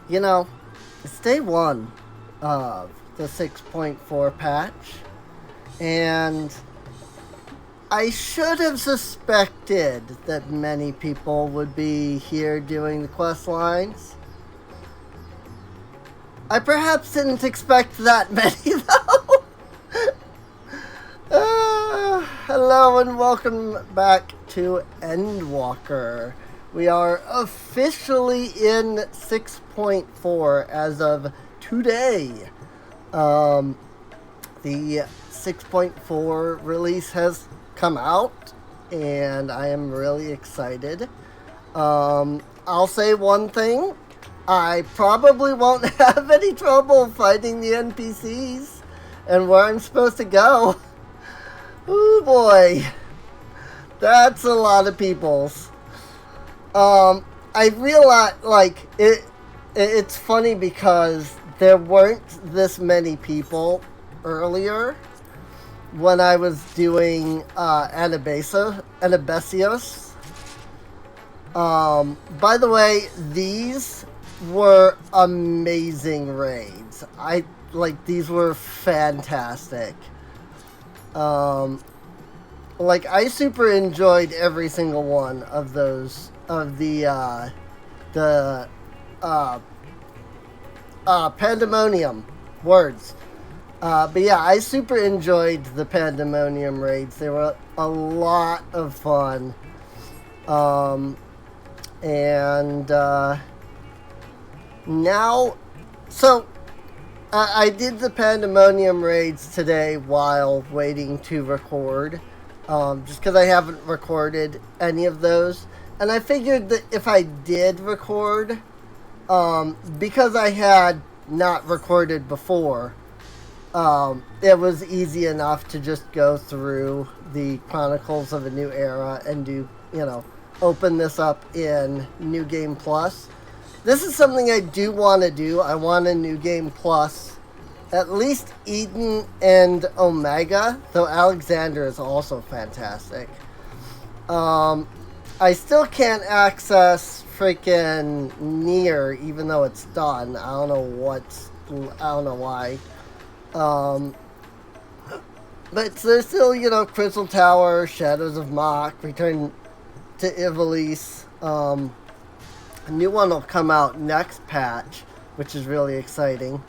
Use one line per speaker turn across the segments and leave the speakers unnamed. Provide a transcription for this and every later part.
You know, it's day one of the 6.4 patch, and I should have suspected that many people would be here doing the quest lines. I perhaps didn't expect that many, though. Hello and welcome back to Endwalker. We are officially in 6.4 as of today. The 6.4 release has come out, and I am really excited. I'll say one thing. I probably won't have any trouble finding the NPCs and where I'm supposed to go. Oh boy. That's a lot of peoples. I realized, it's funny because there weren't this many people earlier when I was doing Anabesios. By the way, these were amazing raids. These were fantastic. I super enjoyed every single one of those, of the Pandemonium words. But yeah, I super enjoyed the Pandemonium raids. They were a lot of fun. Now, so I did the Pandemonium raids today while waiting to record, just because I haven't recorded any of those. And I figured that if I did record, because I had not recorded before, it was easy enough to just go through the Chronicles of a New Era and do, open this up in New Game Plus. This is something I do want to do. I want a New Game Plus, at least Eden and Omega, though Alexander is also fantastic. I still can't access freaking Nier, even though it's done. I don't know why. But there's still, Crystal Tower, Shadows of Mach, Return to Ivalice. A new one will come out next patch, which is really exciting.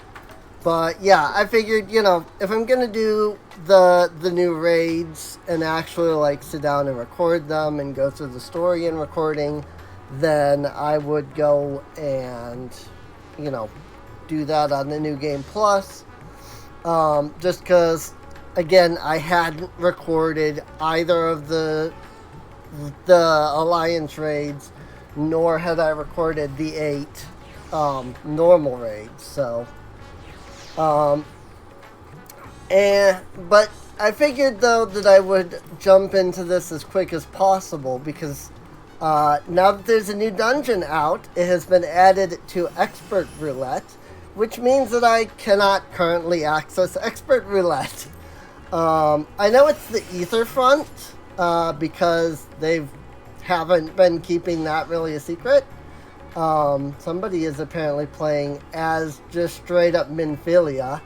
But yeah, I figured, if I'm gonna do the new raids and actually sit down and record them and go through the story and recording, then I would go and, do that on the New Game Plus. Just because, again, I hadn't recorded either of the Alliance raids, nor had I recorded the 8 normal raids, so but I figured though that I would jump into this as quick as possible because now that there's a new dungeon out, it has been added to Expert Roulette, which means that I cannot currently access Expert Roulette. I know it's the Etherfront, because they haven't been keeping that really a secret. Somebody is apparently playing as just straight up Minfilia.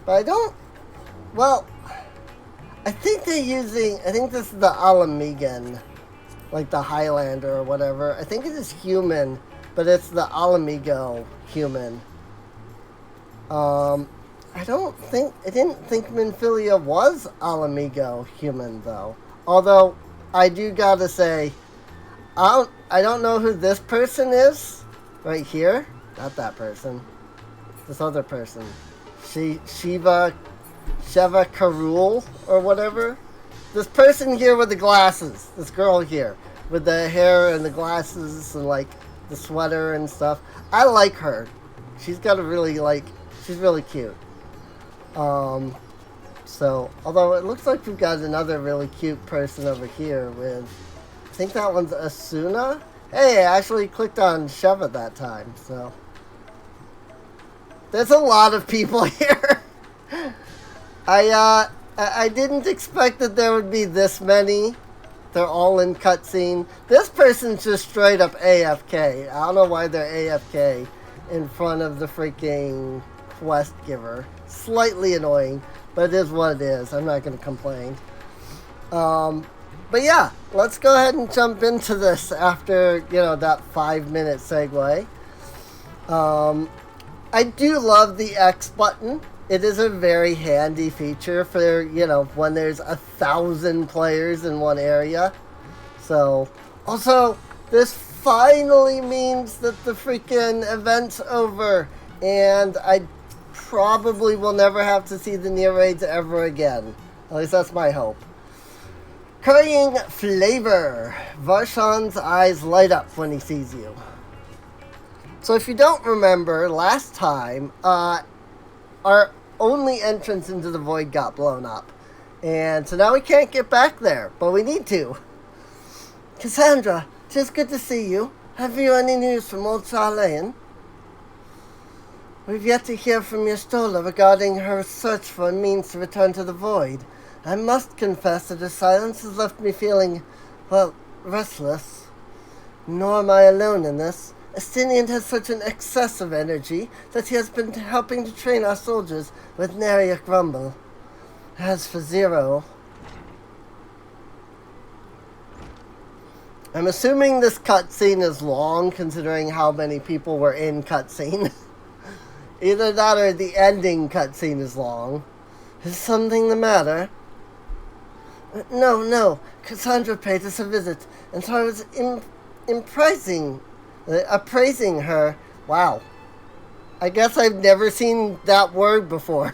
But I think this is the Alamigan, like the Highlander or whatever. I think it is human, but it's the Alamigo human. I didn't think Minfilia was Alamigo human though. Although, I do gotta say, I don't know who this person is right here. Not that person. This other person. Sheva Karul or whatever. This person here with the glasses. This girl here with the hair and the glasses and the sweater and stuff. I like her. She's got she's really cute. So, although it looks like we've got another really cute person over here with, I think that one's Asuna. Hey, I actually clicked on Sheva that time, so. There's a lot of people here. I didn't expect that there would be this many. they're all in cutscene. This person's just straight up AFK. I don't know why they're AFK in front of the freaking quest giver. Slightly annoying, but it is what it is. I'm not going to complain. But yeah, let's go ahead and jump into this after, that 5-minute segue. I do love the X button. It is a very handy feature for, when there's 1,000 players in one area. So, also, this finally means that the freaking event's over. And I probably will never have to see the near raids ever again. At least that's my hope. Currying flavor. Varshan's eyes light up when he sees you. So if you don't remember, last time, our only entrance into the void got blown up. And so now we can't get back there, but we need to. Kassandra, just good to see you. Have you any news from old Charlene? We've yet to hear from Yastola regarding her search for a means to return to the void. I must confess that her silence has left me feeling, restless. Nor am I alone in this. Estinian has such an excess of energy that he has been helping to train our soldiers with nary a grumble. As for Zero, I'm assuming this cutscene is long, considering how many people were in cutscene. Either that or the ending cutscene is long. Is something the matter? No. Kassandra paid us a visit, and so I was appraising her. Wow. I guess I've never seen that word before.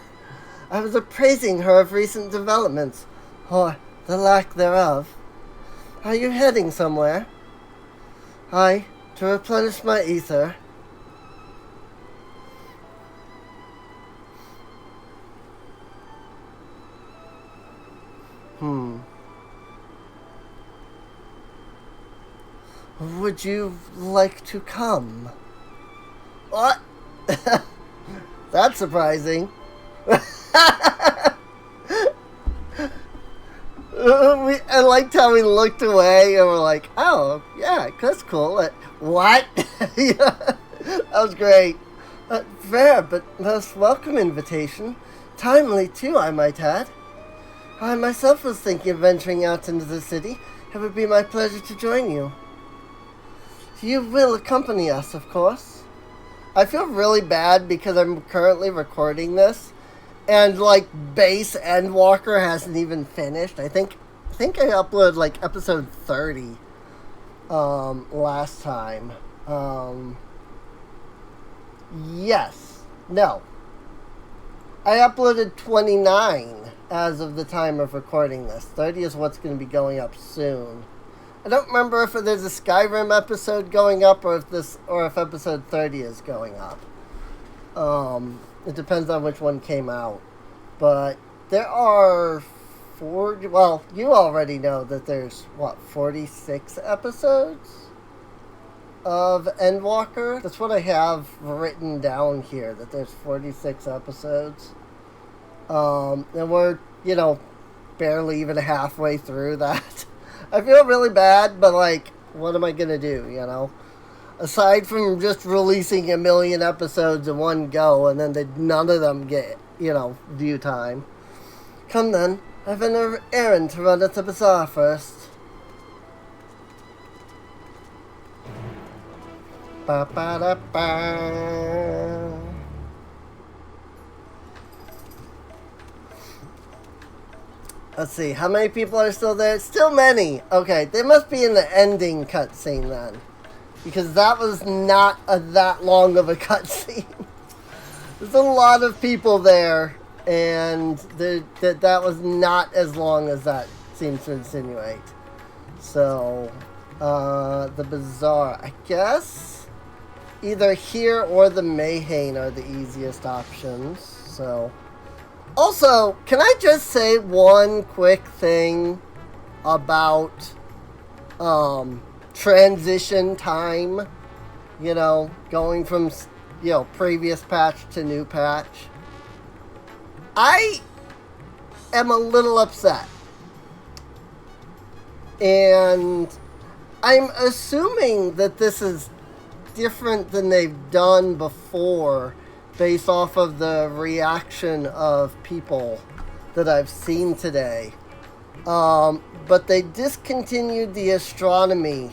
I was appraising her of recent developments, or the lack thereof. Are you heading somewhere? Aye, to replenish my ether. Would you like to come? What? That's surprising. I liked how we looked away and we're like, oh, yeah, that's cool. What? Yeah, that was great. Fair, but most welcome invitation. Timely, too, I might add. I myself was thinking of venturing out into the city. It would be my pleasure to join you. You will accompany us, of course. I feel really bad because I'm currently recording this, and base Endwalker hasn't even finished. I think I uploaded episode 30 last time. Yes. No. I uploaded 29 as of the time of recording this. 30 is what's going to be going up soon. I don't remember if there's a Skyrim episode going up or if episode 30 is going up. It depends on which one came out. But there are 40, well, you already know that there's 46 episodes of Endwalker? That's what I have written down here, that there's 46 episodes. And we're, barely even halfway through that. I feel really bad, but, what am I gonna do, Aside from just releasing 1 million episodes in one go, and then none of them get, view time. Come then, I've an errand to run at the bazaar first. Ba-ba-da-ba. Let's see, how many people are still there? Still many. Okay, they must be in the ending cutscene then. Because that was not that long of a cutscene. There's a lot of people there, and that was not as long as that seems to insinuate. So, the bazaar, I guess either here or the Mayhain are the easiest options, so... Also, can I just say one quick thing about transition time? Going from, previous patch to new patch. I am a little upset. And I'm assuming that this is different than they've done before based off of the reaction of people that I've seen today. But they discontinued the astronomy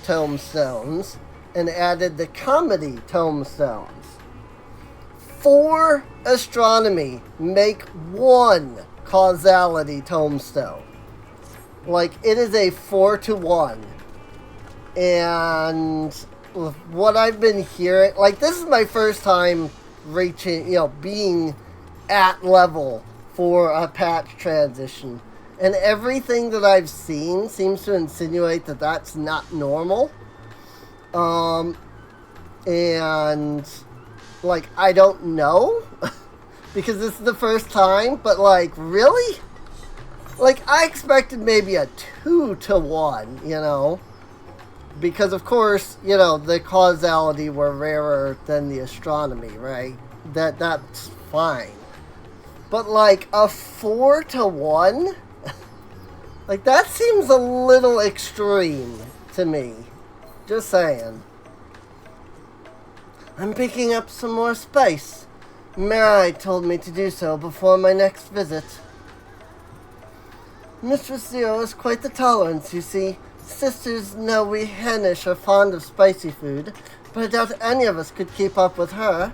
tombstones and added the comedy tombstones. 4 astronomy make 1 causality tombstone. Like, it is a 4-to-1. And what I've been hearing, like, this is my first time reaching, being at level for a patch transition. And everything that I've seen seems to insinuate that that's not normal. And, like, I don't know. Because this is the first time, but, like, really? Like, I expected maybe a 2-to-1, Because, of course, the causality were rarer than the astronomy, right? That's fine. But, like, a 4-to-1? Like, that seems a little extreme to me. Just saying. I'm picking up some more spice. Mirai told me to do so before my next visit. Mistress Zero has quite the tolerance, you see. Sisters know we Hennish are fond of spicy food, but I doubt any of us could keep up with her.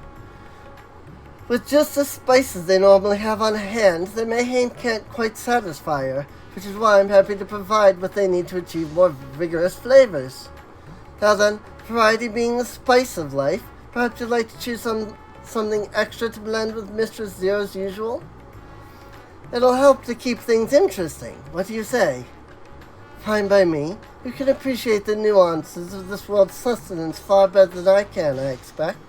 With just the spices they normally have on hand, the Mayhain can't quite satisfy her, which is why I'm happy to provide what they need to achieve more vigorous flavors. Now then, variety being the spice of life, perhaps you'd like to choose something extra to blend with Mistress Zero's usual? It'll help to keep things interesting. What do you say? Fine by me. You can appreciate the nuances of this world's sustenance far better than I can, I expect.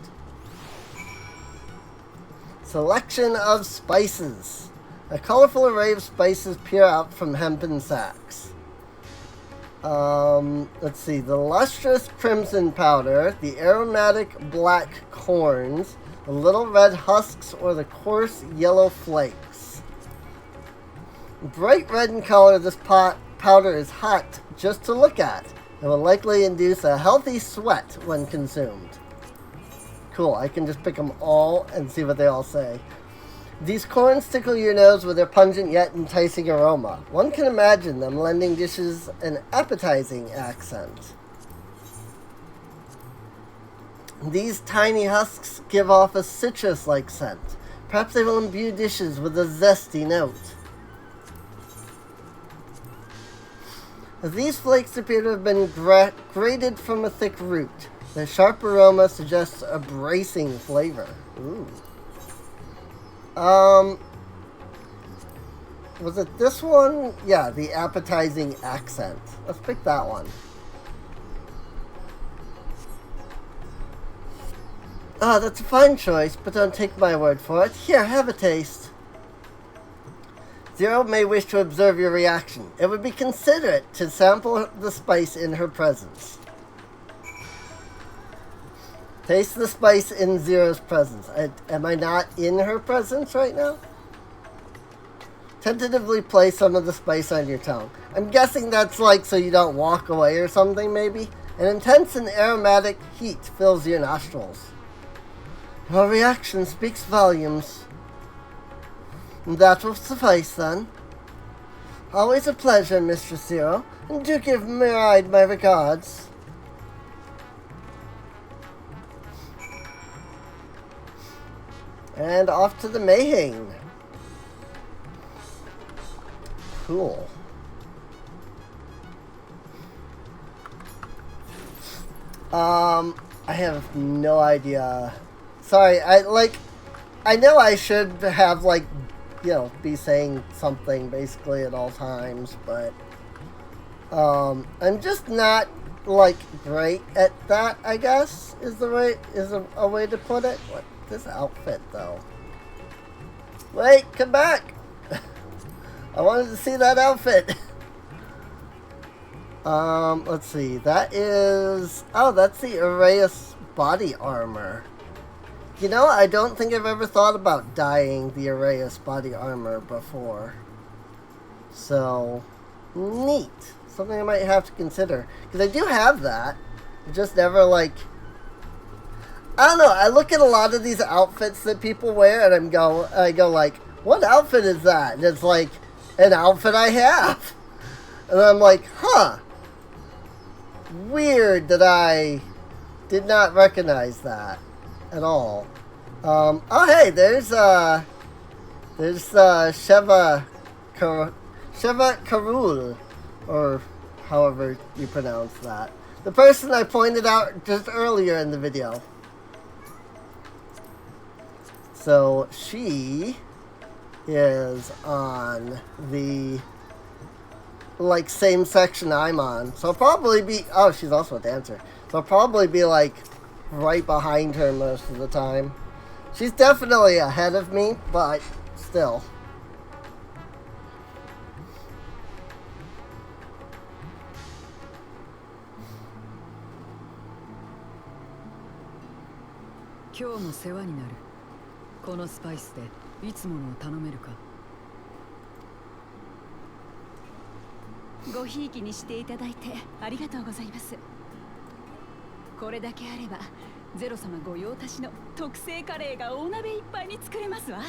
Selection of spices. A colorful array of spices peer out from hempen sacks. Let's see. The lustrous crimson powder, the aromatic black corns, the little red husks, or the coarse yellow flakes. Bright red in color, this powder is hot just to look at and will likely induce a healthy sweat when consumed. Cool, I can just pick them all and see what they all say. These corns tickle your nose with their pungent yet enticing aroma. One can imagine them lending dishes an appetizing accent. These tiny husks give off a citrus-like scent. Perhaps they will imbue dishes with a zesty note. These flakes appear to have been grated from a thick root. Their sharp aroma suggests a bracing flavor. Ooh. Was it this one? Yeah, the appetizing accent. Let's pick that one. Ah, that's a fine choice, but don't take my word for it. Here, have a taste. Zero may wish to observe your reaction. It would be considerate to sample the spice in her presence. Taste the spice in Zero's presence. Am I not in her presence right now? Tentatively place some of the spice on your tongue. I'm guessing that's like so you don't walk away or something, maybe. An intense and aromatic heat fills your nostrils. Your reaction speaks volumes. That will suffice, then. Always a pleasure, Mistress Zero, and do give Mirai my regards. And off to the Mayhain. Cool. I have no idea. Sorry, I know I should have, be saying something basically at all times, but, I'm just not, great at that, I guess, is a way to put it. What, this outfit, though? Wait, come back! I wanted to see that outfit. Let's see, that is, that's the Arrayus body armor. You know, I don't think I've ever thought about dyeing the Arrayus body armor before. So, neat. something I might have to consider. Because I do have that. I just never, like... I don't know. I look at a lot of these outfits that people wear, and I go like, what outfit is that? And it's like, an outfit I have. And I'm like, huh. Weird that I did not recognize that at all. Oh, hey, there's Sheva Karul, or however you pronounce that. The person I pointed out just earlier in the video. So she is on the like same section I'm on. So I'll probably be, oh, she's also a dancer. So I'll probably be like right behind her most of the time. She's definitely ahead of me, but still.
Today このスパイスでいつものを頼めるか。
ごひいきにしていただいてありがとうございます。これだけあればゼロ様ご用達の特製カレーがお鍋いっぱいに作れますわ。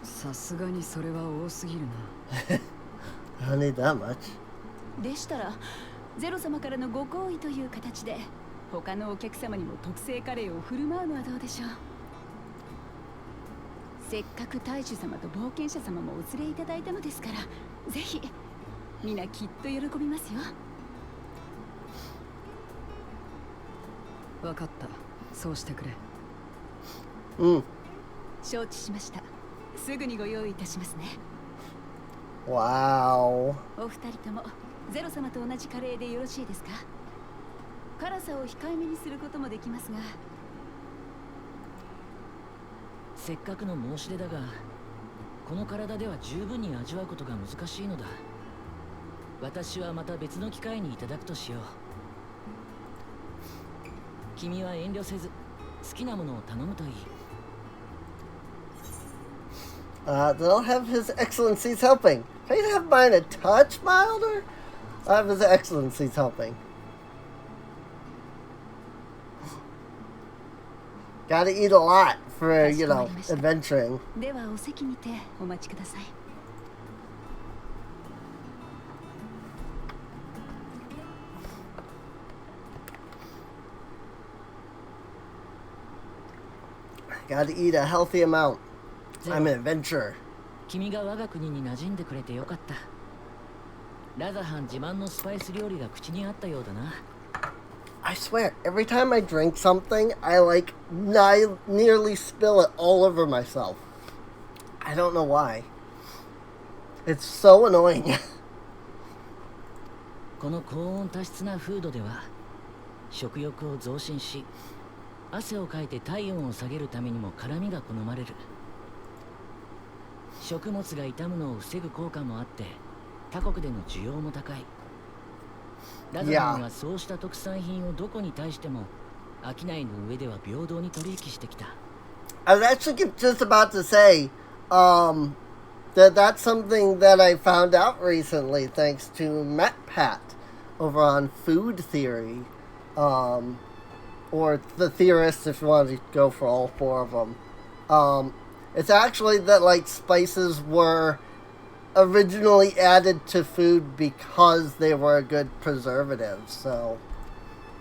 さすがにそれは多すぎる
な。I don't need that much.
でしたらゼロ様からのご好意という形で他のお客様にも特製カレーを振る舞うのはどうでしょう。せっかく大主様と冒険者様もお連れいただいたのですから、ぜひ皆きっと喜びますよ。
わかった。そうしてくれ。
承知しました。すぐにご用意いたしますね。
わお。
お二人ともゼロ様と同じカレーでよろしいですか？辛さを控えめにすることもできますが。
せっかくの申し出だが、この体では十分に味わうことが難しいのだ。私はまた別の機会にいただくとしよう。君は遠慮せず好きなものを頼むといい。
They'll have His Excellency's helping. Can I have mine a touch milder? I'll have His Excellency's helping. Gotta eat a lot for, you know, adventuring.
ではお席にてお待ちください。
Gotta eat a healthy amount. I'm an adventurer.
君が我が国に馴染んでくれてよかった。ラザハン自慢のスパイス料理が口にあったようだな。
I swear, every time I drink something, I like nearly spill it all over myself. I don't know why. It's so annoying.
この高温多湿な風土では食欲を増進し、汗をかいて体温を下げるためにも辛みが好まれる。食物が傷むのを防ぐ効果もあって他国での需要も高い。ラザハンはそうした特産品をどこに対しても商いの上では平等に取引してきた。
I was actually just about to say that that's something that I found out recently thanks to MatPat over on Food Theory, or the Theorists if you want to go for all four of them. It's actually that like spices were originally added to food because they were a good preservative, so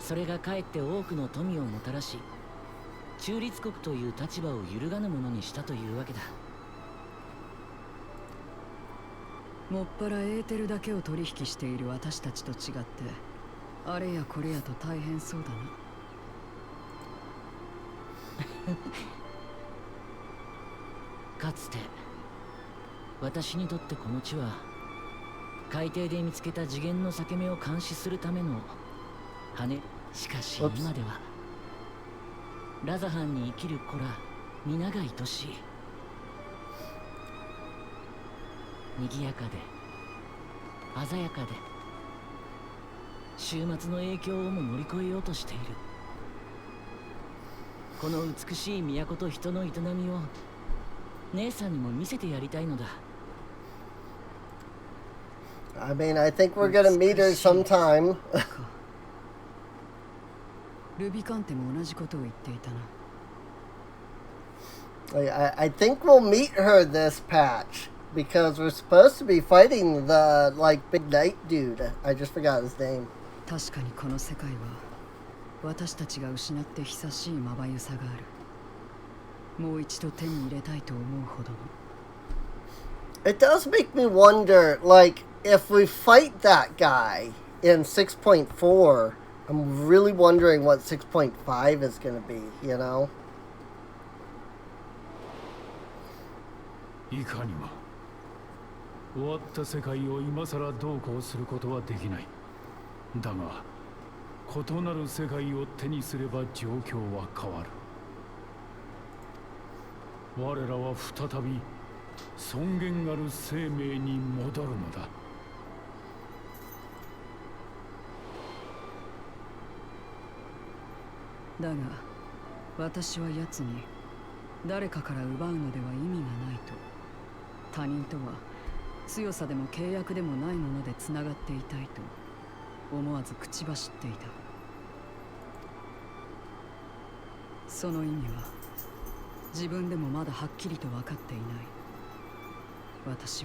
それがかえって多くの富をもたらし、中立国という立場を揺るがぬものにしたというわけだ。
もっぱらエーテルだけを取引している私たちと違って、あれやこれやと大変そうだな。
かつて私にとってこの地は海底で見つけた次元の裂け目を監視するための羽。しかし今ではラザハンに生きる子ら皆が愛しい。賑やかで鮮やかで終末の影響をも乗り越えようとしている。この美しい都と人の営みを姉さんにも見せてやりたいのだ。
I mean, I think we're gonna meet her sometime.
ルビカンテも同じことを言っていたな。
I think we'll meet her this patch because we're supposed to be fighting the like big knight dude. I just forgot his name.
確かにこの世界は私たちが失って久しいまばゆさがある。もう一度手に入れたいと思うほどの。
It does make me wonder, like, if we fight that guy in 6.4, I'm really wondering what 6.5 is going to be, you know?
いかにも終わった世界を今さらどうこうすることはできない。だが異なる世界を手にすれば状況は変わる。我らは再び尊厳ある生命に戻るのだ。
だが私は奴に誰かから奪うのでは意味がないと。他人とは強さでも契約でもないものでつながっていたいと思わず口走っていた。その意味は自分でもまだはっきりと分かっていない。私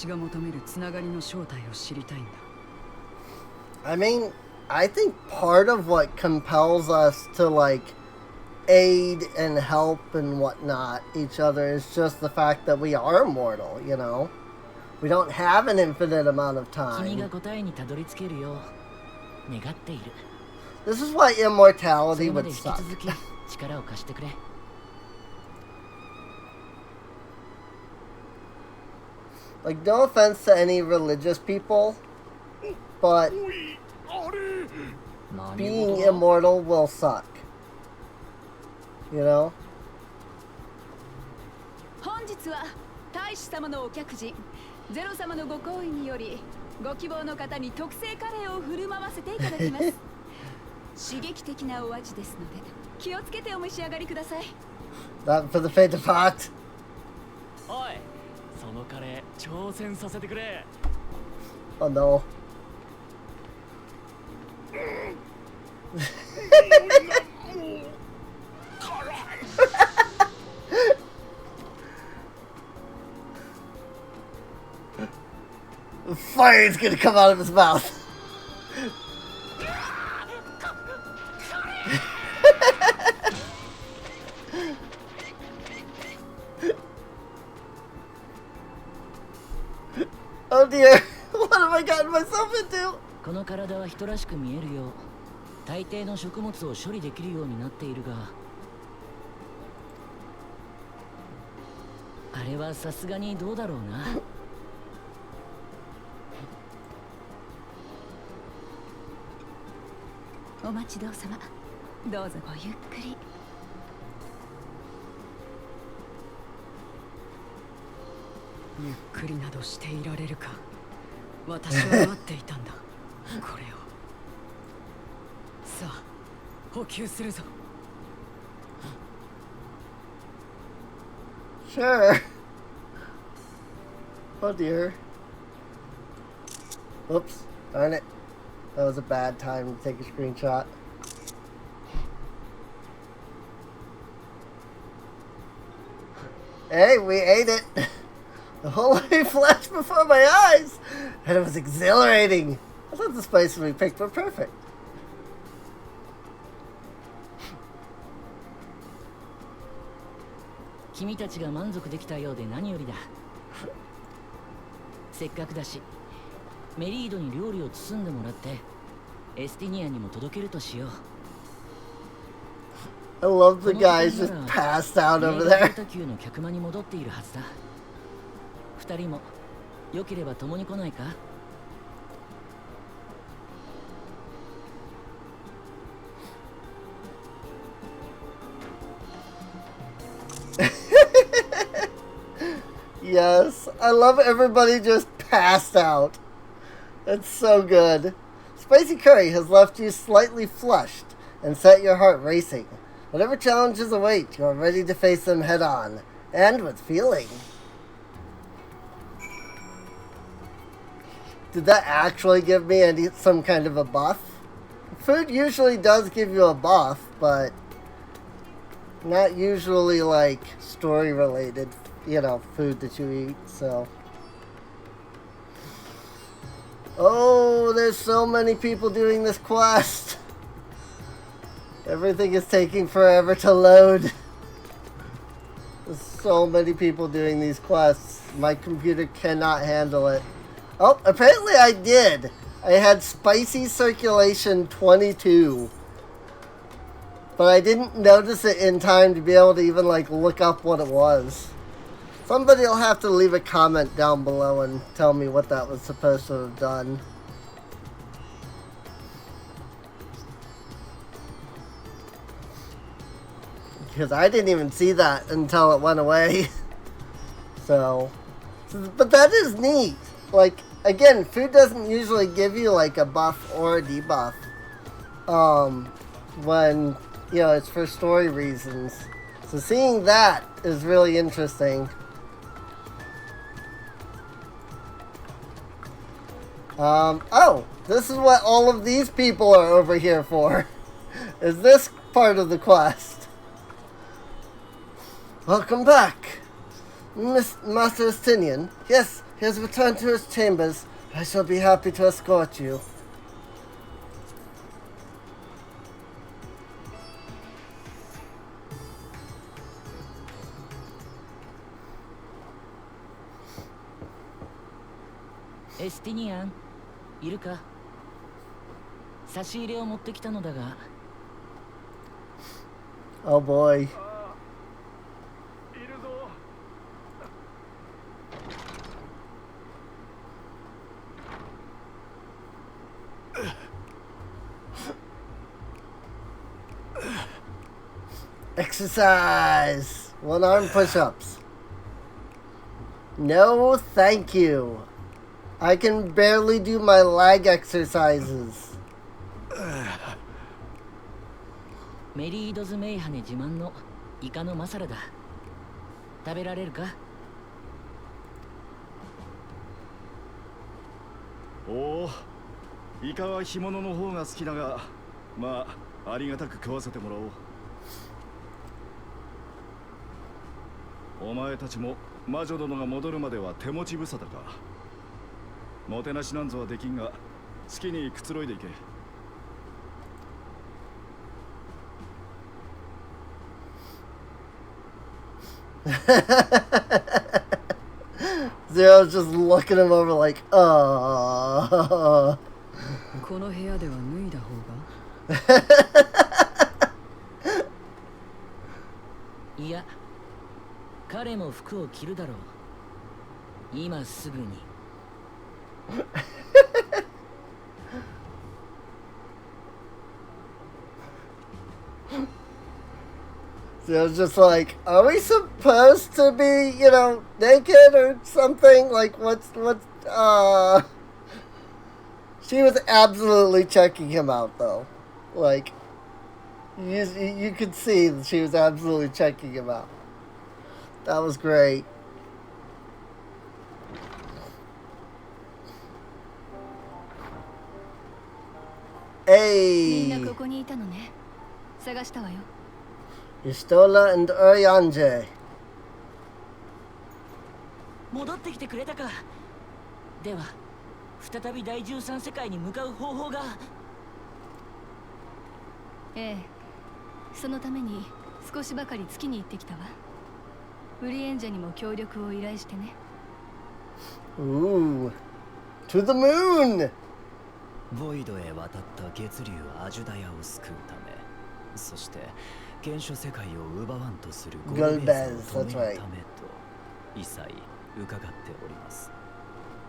が求めるつながりの正体を知りたいんだ。
I mean, I think part of what compels us to, like, aid and help and whatnot each other is just the fact that we are immortal, you know? We don't have an infinite amount of
君が
time.
答えにたどり着けるよう願っている。
This is why
それ
immortality
ま
would
で引き
suck.
続き力を貸してくれ。
Like, no offense to any religious people, but
何
being
事だ
immortal will suck. You know?
本日は大使様のお客人ゼロ様のご好意によりご希望の方に特製カレーを振る舞わせていただきます刺激的なお味ですので気をつけてお召し上がりください。
Not for the faint of heart.
おい、そのカレー挑戦させてくれ。
Oh no. Fire is gonna come out of his mouth. Oh dear, what have I gotten myself into?
この体は人らしく見えるよう大抵の食物を処理できるようになっているが、あれはさすがにどうだろうな。
お待ちどうさま。どうぞごゆっくり。
ゆっくりなどしていられるか。私は待っていたんだ。これを。さあ、補給するぞ。
Sure. Oh dear. Oops. Darn it. That was a bad time to take a screenshot. Hey, we ate it. The whole life flashed before my eyes. And it was exhilarating. I thought the spices we picked were perfect.
君たちが満足できたようで何よりだ。せっかくだしメリードに料理を包んでもらってエスティニアにも届けるとしよう。
I love the guys just passed out over there.
球の客間に戻っているはずだ。二人も良ければ共に来ないか。
Yes, I love everybody just passed out. It's so good. Spicy curry has left you slightly flushed and set your heart racing. Whatever challenges await, you are ready to face them head on, and with feeling. Did that actually give me some kind of a buff? Food usually does give you a buff, but not usually like story related, food that you eat, so. Oh, there's so many people doing this quest. Everything is taking forever to load. There's so many people doing these quests. My computer cannot handle it. Oh, apparently I did. I had spicy circulation 22. But I didn't notice it in time to be able to even like look up what it was. Somebody will have to leave a comment down below and tell me what that was supposed to have done. Because I didn't even see that until it went away. So, but that is neat. Like, again, food doesn't usually give you like a buff or a debuff. When, it's for story reasons. So seeing that is really interesting. Oh, this is what all of these people are over here for. Is this part of the quest? Welcome back, Master Estinian. Yes, he has returned to his chambers. I shall be happy to escort you.
エスティニアン、いるか？差し入れを持ってきたのだが。
Oh boy. Exercise! One arm push-ups. No, thank you. I can barely do my leg exercises.
メリードズメイハネ自慢のイカのマサラだ。食べられるか？
おお、イカは干物の方が好きだが、まあありがたく食わせてもらおう。お前たちも魔女殿が戻るまでは手持ち無沙汰か。もてなしなんぞはできんが、好きにくつろいでいけ。
Zero's just looking him over like,
この部屋では脱いだ方が
いや、彼も服を着るだろう。今すぐに。
So it's just like, are we supposed to be, naked or something? Like, She was absolutely checking him out, though. Like, you could see that she was absolutely checking him out. That was great. Hey!
みんなここにいたのね。探したわよ。
Istola and Urianje.
戻ってきてくれたか。では、再び第13世界に向かう方法が。
ええ、そのために少しばかり月に行ってきたわ。ウリエンジャにも協力を依頼してね。
Ooh, to the moon!
ボイドへ渡った月竜アジュダヤを救うため、そして原初世界を奪わんとするゴルベーズを止めるためと一切伺っております。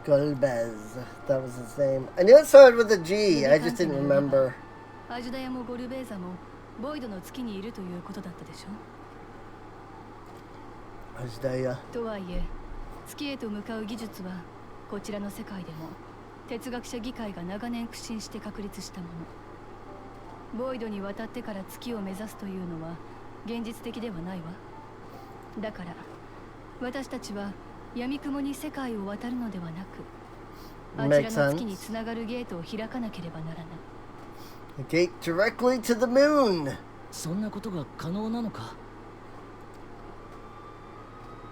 Golbez, that was his name. I knew it started with a G, I just didn't remember.
アジュダヤもゴルベーザもボイドの月にいるということだったでしょ。
Ajdaya.
とはいえ、月へと向かう技術はこちらの世界でも哲学者議会が長年苦心して確立したもの。ボイドに渡ってから月を目指すというのは現実的ではないわ。だから私たちは闇雲に世界を渡るのではなく、あちら
Makes
の月に
sense.
つながるゲートを開かなければならない。
The gate directly to the moon.
そんなことが可能なのか？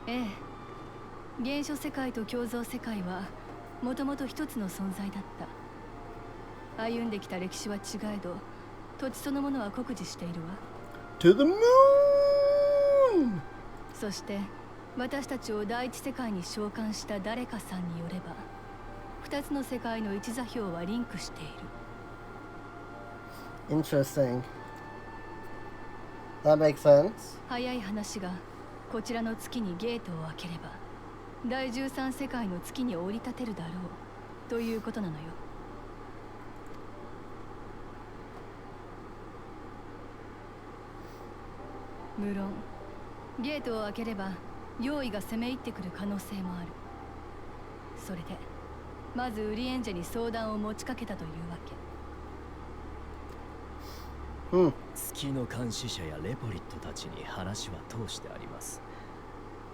ええ、原初世界と共造世界はもともと一つの存在だった。歩んできた歴史は違えど、土地そのものは酷似しているわ。
To the moon.
そして私たちを第一世界に召喚した誰かさんによれば、二つの世界の一座標はリンクしている。
Interesting. That makes sense.
早い話がこちらの月にゲートを開ければ第13世界の月に降り立てるだろうということなのよ。無論ゲートを開ければ用意が攻め入ってくる可能性もある。それでまずウリエンジェに相談を持ちかけたというわけ。
月の監視者やレポリットたちに話は通してあります。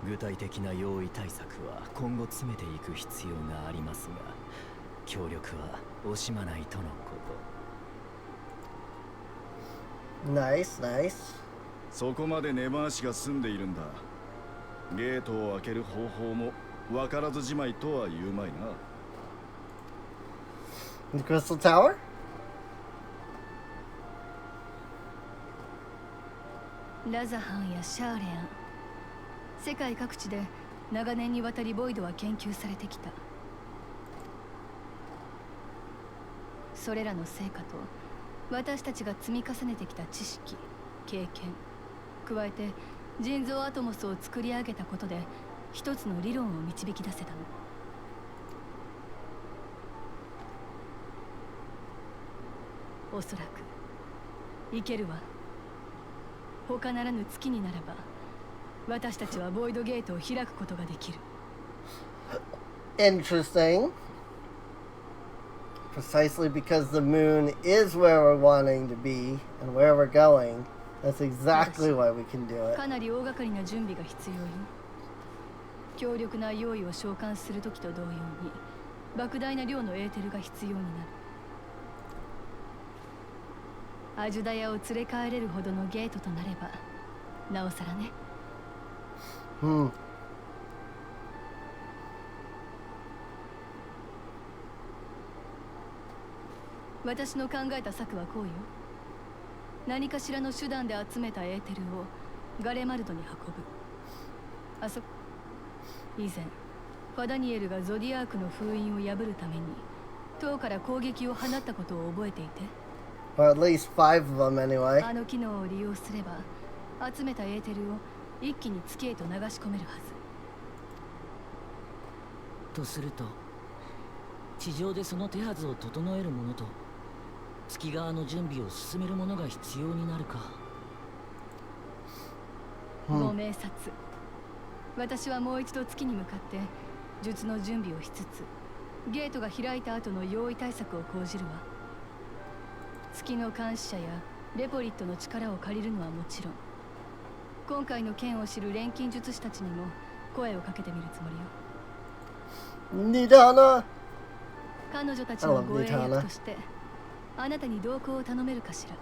具体的な用意対策は今後詰めていく必要がありますが、協力は惜しまないとのこと。
Nice, nice.
そこまで根回しが済んでいるんだ。ゲートを開ける方法も分からずじまいとは言うまいな。
The Crystal Tower?
ラザハンやシャーレアン、世界各地で長年にわたりボイドは研究されてきた。それらの成果と私たちが積み重ねてきた知識、経験、加えて人造アトモスを作り上げたことで一つの理論を導き出せたの。おそらくいけるわ。他ならぬ月にならば私たちはボイドゲートを開くことができる。
Interesting. Precisely because the moon is where we're wanting to be and where we're going. That's exactly why we can do it.
かなり大掛かりな準備が必要よ。強力な用意を召喚するときと同様に莫大な量のエーテルが必要になる。アジュダヤを連れ帰れるほどのゲートとなればなおさらね。私の考えた策はこうよ。何かしらの手段で集めたエーテルをガレマルドに運ぶ。あそ以前ファダニエルがゾディアークの封印を破るために塔から攻撃を放ったことを覚えていて。
Or at least 5 of them anyway.
あの機能を利用すれば集めたエーテルを一気に月へと流し込めるはず。
とすると地上でその手はずを整えるものと月側の準備を進めるものが必要になるか。
ご明察。私はもう一度月に向かって術の準備をしつつゲートが開いた後の用意対策を講じるわ。月の監視者やレポリットの力を借りるのはもちろん、今回の件を知る錬金術師たちにも声をかけてみるつもりよ。
Nidana.
彼女たちの護衛役としてあなたに同行を頼めるかしら。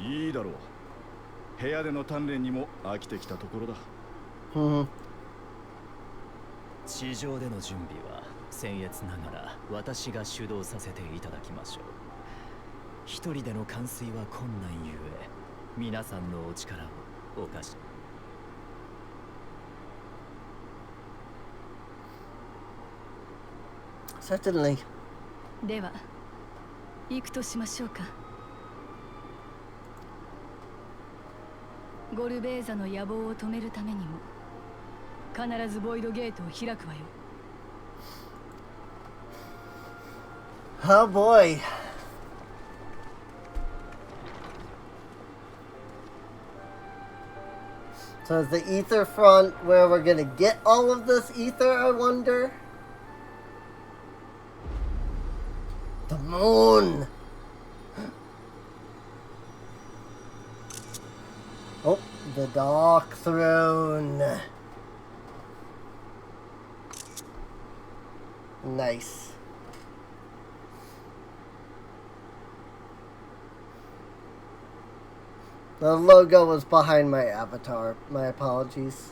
いいだろう。部屋での鍛錬にも飽きてきたところだ。
地上での準備は僭越ながら私が主導させていただきましょう。一人での完遂は困難ゆえ、皆さんのお力をお貸し。
Certainly.
では行くとしましょうか。ゴルベーザの野望を止めるためにも必ずボイドゲートを開くわよ。
Oh boy. So is the ether front where we're gonna get all of this ether, I wonder? The moon! Oh, the dark throne. Nice. The logo was behind my avatar. My apologies.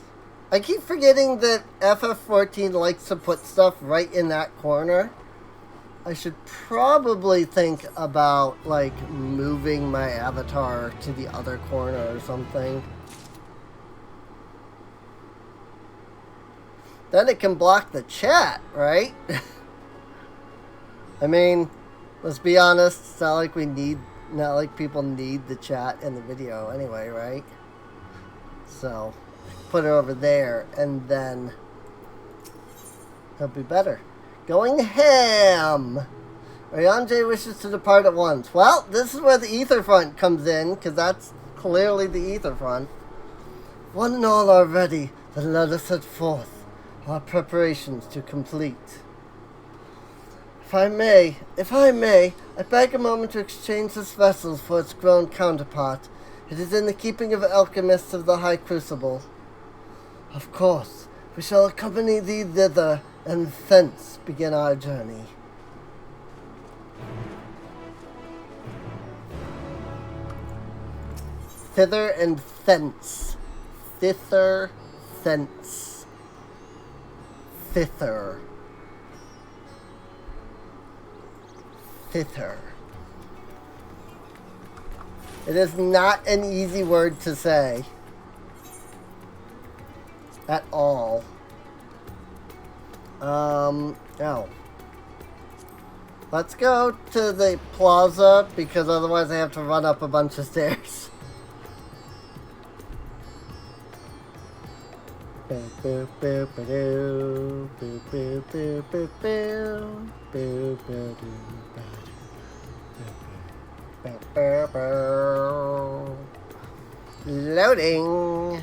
I keep forgetting that FF14 likes to put stuff right in that corner. I should probably think about, like, moving my avatar to the other corner or something. Then it can block the chat, right? I mean, let's be honest, it's not like people need the chat in the video anyway, right? So, put it over there, and then it'll be better. Going ham! Ryanje wishes to depart at once. Well, this is where the ether front comes in, because that's clearly the ether front. One and all are ready, then let us set forth our preparations to complete. If I may, I beg a moment to exchange this vessel for its grown counterpart. It is in the keeping of alchemists of the High Crucible. Of course, we shall accompany thee thither, and thence begin our journey. Thither and thence. Thither, thence. Thither. Thither. It is not an easy word to say. At all. No. Let's go to the plaza, because otherwise I have to run up a bunch of stairs. Loading.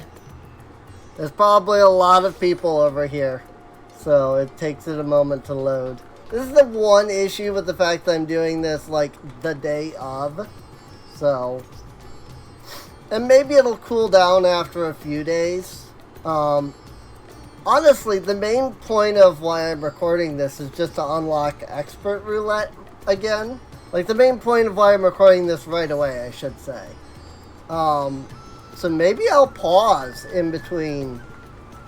There's probably a lot of people over here, so it takes it a moment to load. This is the one issue with the fact that I'm doing this like the day of, so, and maybe it'll cool down after a few days. Honestly, the main point of why I'm recording this is just to unlock Expert Roulette again. Like, the main point of why I'm recording this right away, I should say. So maybe I'll pause in between,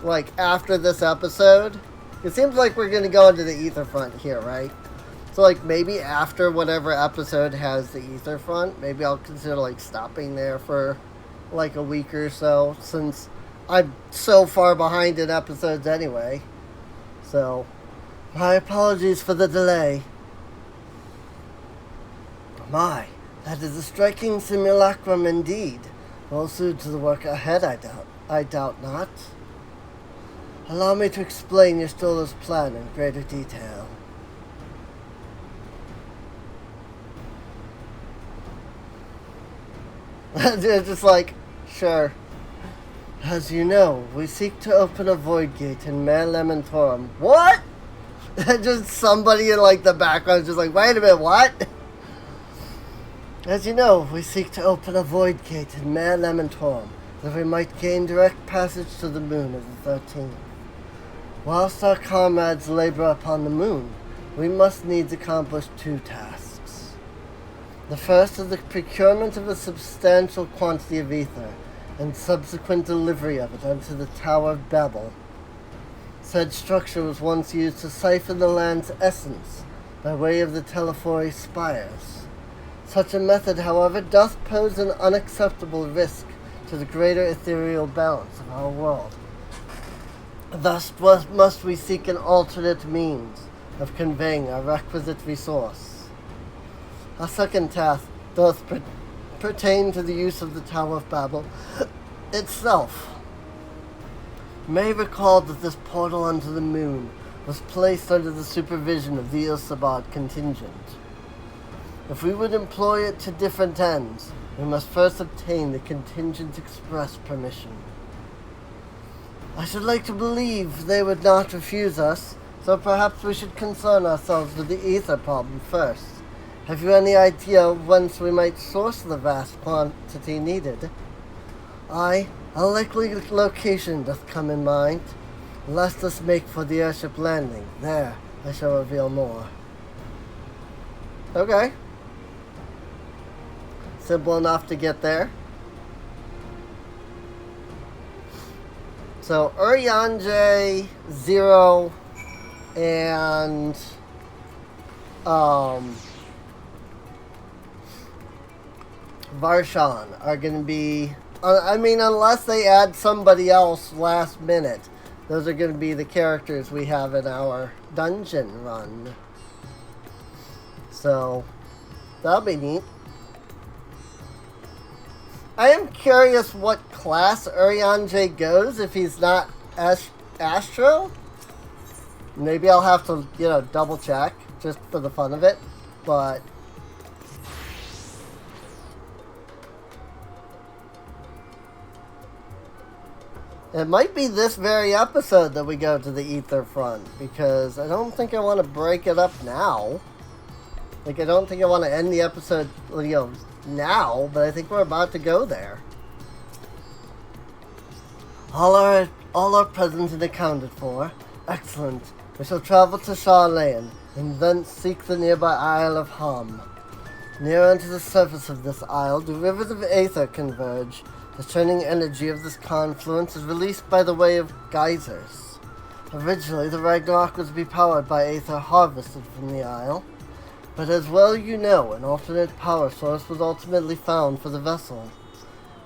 like, after this episode. It seems like we're going to go into the ether front here, right? So, like, maybe after whatever episode has the ether front, maybe I'll consider, like, stopping there for, like, a week or so, since I'm so far behind in episodes anyway. So, my apologies for the delay. My, that is a striking simulacrum indeed. Well suited to the work ahead, I doubt not. Allow me to explain your Stolar's plan in greater detail. They're just like, sure. As you know, we seek to open a void gate in Mare Lamentorum. What? Just somebody in like the background just like, wait a minute, what? As you know, we seek to open a void gate in Mare Lamentorum, that we might gain direct passage to the moon of the 13th. Whilst our comrades labor upon the moon, we must needs accomplish two tasks. The first is the procurement of a substantial quantity of ether, and subsequent delivery of it unto the Tower of Babel. Said structure was once used to siphon the land's essence by way of the Telephori spires. Such a method, however, doth pose an unacceptable risk to the greater ethereal balance of our world. Thus must we seek an alternate means of conveying our requisite resource. Our second task doth pertain to the use of the Tower of Babel itself. You may recall that this portal unto the moon was placed under the supervision of the Ilsabad contingent. If we would employ it to different ends, we must first obtain the contingent's express permission. I should like to believe they would not refuse us, so perhaps we should concern ourselves with the ether problem first. Have you any idea whence we might source the vast quantity needed? Aye, a likely location doth come in mind. Let us make for the airship landing, there, I shall reveal more. Okay. Simple enough to get there. So, Urianger, Zero, and Varshan are going to be, I mean, unless they add somebody else last minute, those are going to be the characters we have in our dungeon run. So, that'll be neat. I am curious what class Urianger goes if he's not Astro. Maybe I'll have to, double check just for the fun of it. But it might be this very episode that we go to the Ether Front, because I don't think I want to break it up now. Like, I don't think I want to end the episode, now, but I think we're about to go there. All are present and accounted for. Excellent. We shall travel to Charlene, and thence seek the nearby Isle of Hum. Near unto the surface of this isle, the rivers of Aether converge. The churning energy of this confluence is released by the way of geysers. Originally, the Ragnarok was to be powered by Aether harvested from the isle. But as well you know, an alternate power source was ultimately found for the vessel.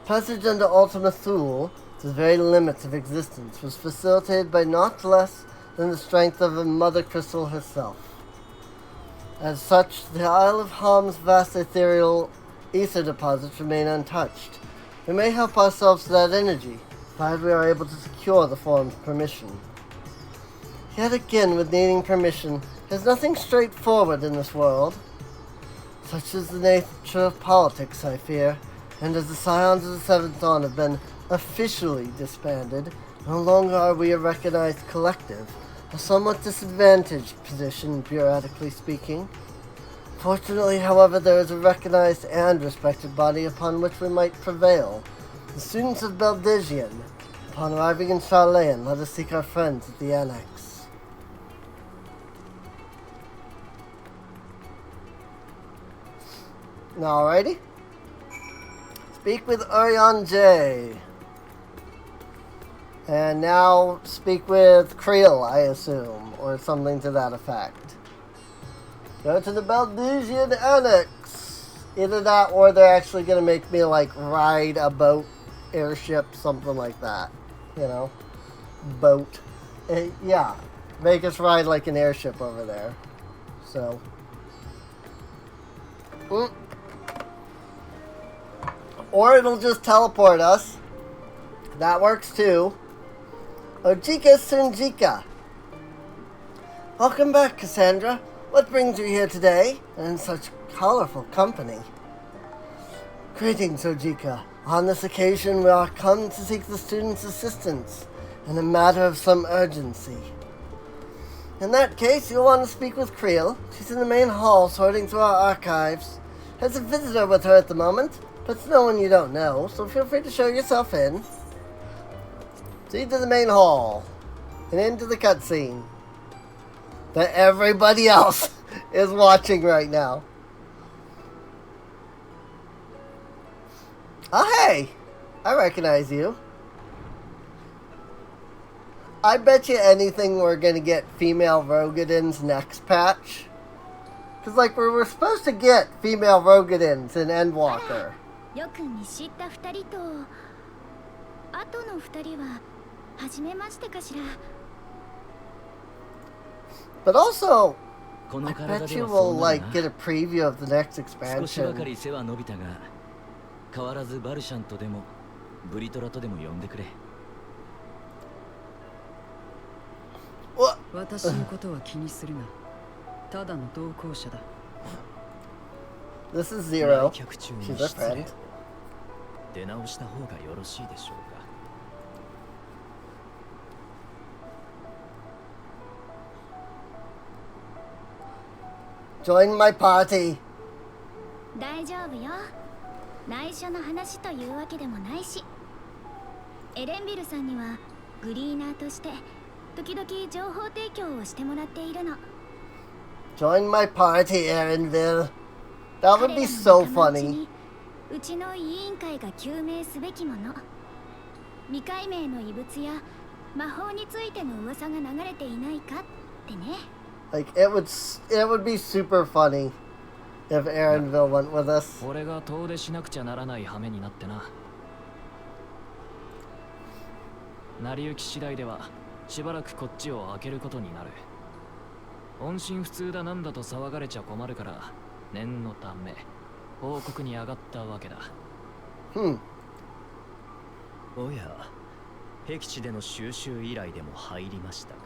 Passage under Ultima Thule, to the very limits of existence, was facilitated by not less than the strength of a Mother Crystal herself. As such, the Isle of Ham's vast ethereal ether deposits remain untouched. We may help ourselves to that energy, provided we are able to secure the form's permission. Yet again, with needing permission, there's nothing straightforward in this world. Such is the nature of politics, I fear, and as the Scions of the Seventh Dawn have been officially disbanded, no longer are we a recognized collective, a somewhat disadvantaged position, bureaucratically speaking. Fortunately, however, there is a recognized and respected body upon which we might prevail. The students of Beldigian. Upon arriving in Charlene, let us seek our friends at the Annex. Alrighty. Speak with Urianger. And now speak with Creel, I assume, or something to that effect. Go to the Beldigian Annex. Either that or they're actually going to make me, ride a boat, airship, something like that. Boat. Yeah. Make us ride like an airship over there. So. Or it'll just teleport us. That works too. Ojika Sunjika. Welcome back, Kassandra. What brings you here today, and in such colorful company? Greetings, Ojika. On this occasion, we are come to seek the students' assistance in a matter of some urgency. In that case, you'll want to speak with Creel. She's in the main hall sorting through our archives. There's a visitor with her at the moment, but it's no one you don't know, so feel free to show yourself in. See to the main hall, and into the cutscene that everybody else is watching right now. Oh, hey! I recognize you. I bet you anything we're gonna get female Rogadins next patch. Because, we were supposed to get female Rogadins in Endwalker.
よく見知った二人と、あとの二人は初めましてかしら。
But also,
この
I
体
bet
で
you
はそう
will
なるな
get a preview of the next
少しばか
expansion.
り世話伸びたが変わらずバルシャンとでもブリトラとでも呼んでくれ
What?
私のことは気にするな。ただの同行者だ。
This is Zero.
来客中に
She's a
失礼
friend.
出直した方がよろしいでしょうか。
Join my party.
大丈夫よ。内緒の話というわけでもないし。エレンビルさんにはグリーナーとして時々情報提供をしてもらっているの。
Join my party, Erinville. That would be so funny.
うちの委員会が究明すべきもの。未解明の遺物や魔法についての噂が流れていないかってね。
Like it would be super funny if Erinville went with us.
俺が遠出しなくちゃならない羽目になってな。成り行き次第ではしばらくこっちを開けることになる。音信不通だなんだと騒がれちゃ困るから念のため報告に上がったわけだ。
おや、僻地での収集依頼でも入りましたか。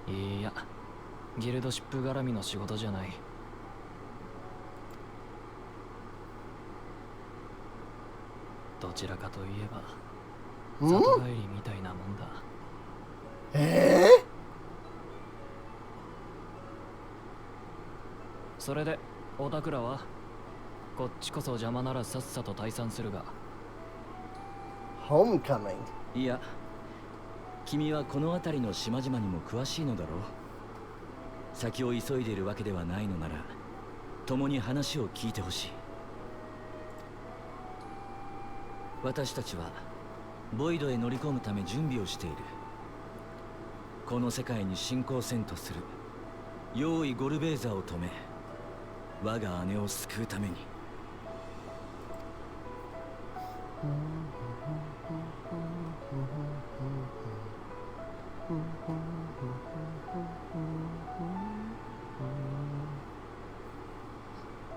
いや、ギルドシップ絡みの仕事じゃない。どちらかといえば里帰りみたいなもんだ。それでおたくらはこっちこそ邪魔ならさっさと退散するが。
Homecoming.
いや、君はこの辺りの島々にも詳しいのだろう。先を急いでいるわけではないのなら共に話を聞いてほしい。私たちはボイドへ乗り込むため準備をしている。この世界に侵攻せんとする用意ゴルベーザーを止め、我が姉を救うために。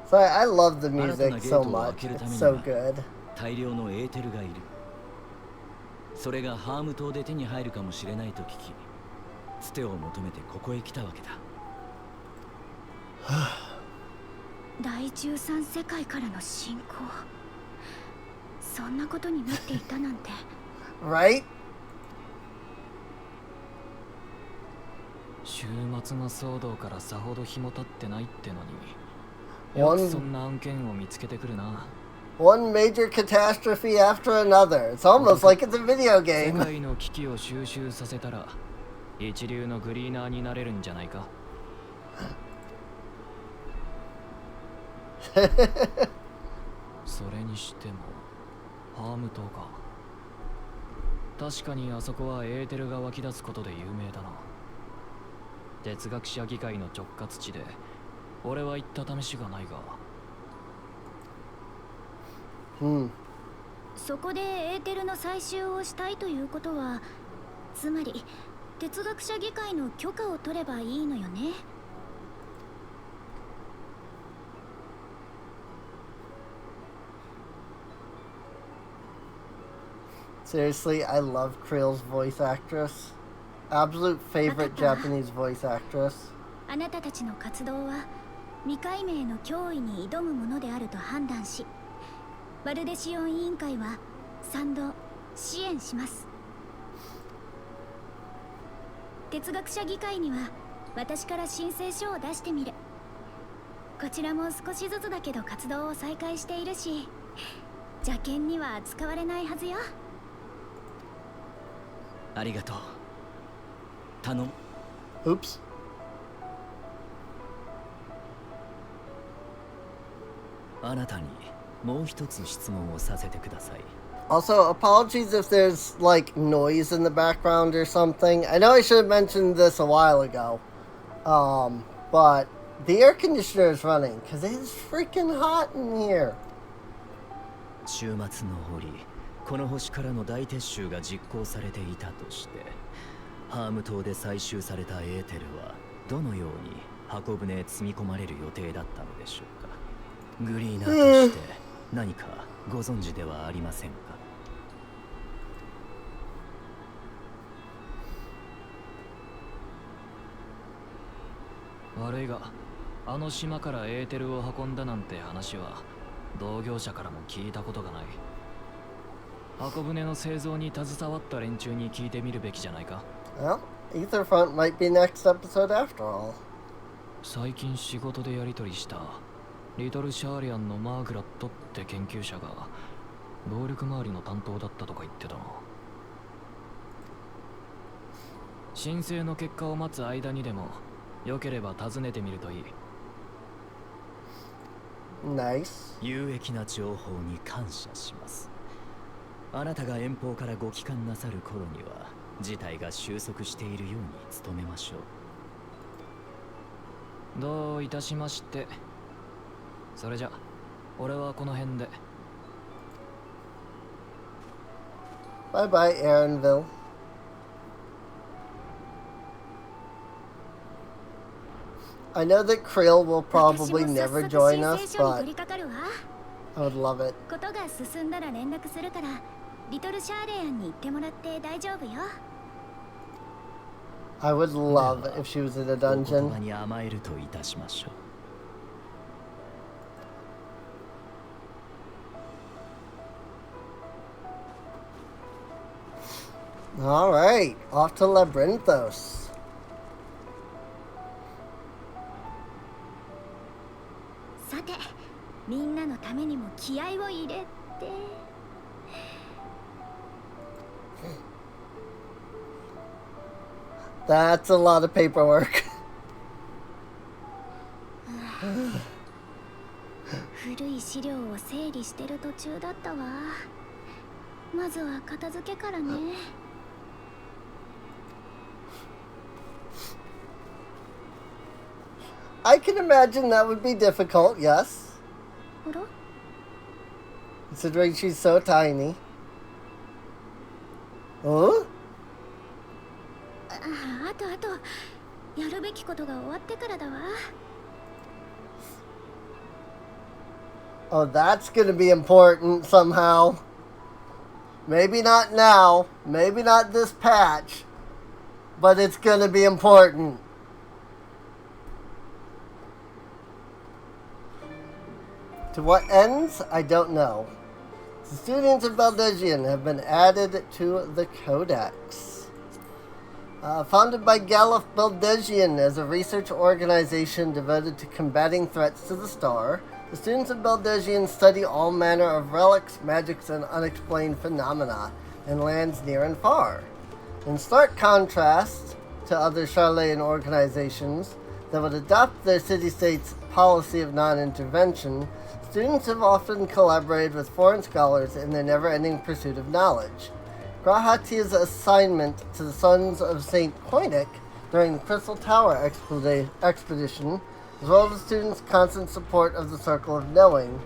So I love the music so much. It's so good.
大量のエーテルがいる。それがハーム島で手に入るかもしれないと聞き、つてを求めてここへ来たわけだ。
第13世界からの侵攻、そんなことになっていたなんて。
Right?
週末の騒動からさほど日も経ってないってのに、
One-
よくそんな案件を見つけてくるな。
One major catastrophe after another. It's almost like it's a video
世
game.
界の危機を収集させたら一流のグリーナーになれるんじゃないか。それにしてもハーム島か。確かにあそこはエーテルが湧き出すことで有名だな。哲学者議会の直轄地で俺は行った試しがないが。
そこでエーテルの採集をしたいということは、つまり哲学者議会の許可を取ればいいのよね。
Seriously, I love Krill's voice actress. Absolute favorite Japanese voice actress.
あなたたちの活動は未解明の脅威に挑むものであると判断し、バルデシオン委員会は賛同支援します。哲学者議会には私から申請書を出してみる。こちらも少しずつだけど活動を再開しているし、邪険には使われないはずよ。
ありがとう。頼む。
Oops.
あなたにもう一つ質問をさせてください。
Also, apologies if there's like noise in the background or something. I know I should have mentioned this a while ago. But the air conditioner is running because it is freaking hot in here.
週末の折、この星からの大撤収が実行されていたとして、ハーム島で採集されたエーテルはどのように箱舟へ積み込まれる予定だったのでしょうか。グリーナーとして何かご存知ではありませんか。
悪いが、あの島からエーテルを運んだなんて話は同業者からも聞いたことがない。箱舟の製造に携わった連中に聞いてみるべきじゃないか。
Well, Etherfront might be next episode after all.
最近仕事でやり取りしたリトルシャーリアンのマーグラットって研究者が動力周りの担当だったとか言ってたな。申請の結果を待つ間にでもよければ訪ねてみるといい。
Nice.
有益な情報に感謝します。あなたが遠方からご帰還なさる頃には事態が収束しているように努めましょう。
どういたしまして。それじゃ俺はこの辺で。
Bye bye, Aaronville. I know that Krill will probably never join us, but I would love it.
ことが進んだら連絡するから、リトルシャーレアンに行ってもらって大丈夫よ。
I would love if she was in a
お言
dungeon.
葉に甘えるといたしましょう。
Alright, off to Labyrinthos.
さて、みんなのためにも気合を入れて。
That's a lot of paperwork.
古い資料を整理してる途中だったわ。まずは片付けからね。
I can imagine that would be difficult, yes.
あら？
Considering she's so tiny. Huh?
あとやるべきことが終わってからだわ。
Oh, that's gonna be important somehow. Maybe not now, maybe not this patch, but it's gonna be important. To what ends, I don't know. The students of Baldesion have been added to the Codex. Founded by Galef Baldesion as a research organization devoted to combating threats to the star, the students of Baldesion study all manner of relics, magics, and unexplained phenomena in lands near and far. In stark contrast to other Charlayan organizations that would adopt their city-state's policy of non-intervention, students have often collaborated with foreign scholars in their never-ending pursuit of knowledge. Grahatia's assignment to the Sons of St. Koinik during the Crystal Tower expedition, as well as the students' constant support of the Circle of Knowing,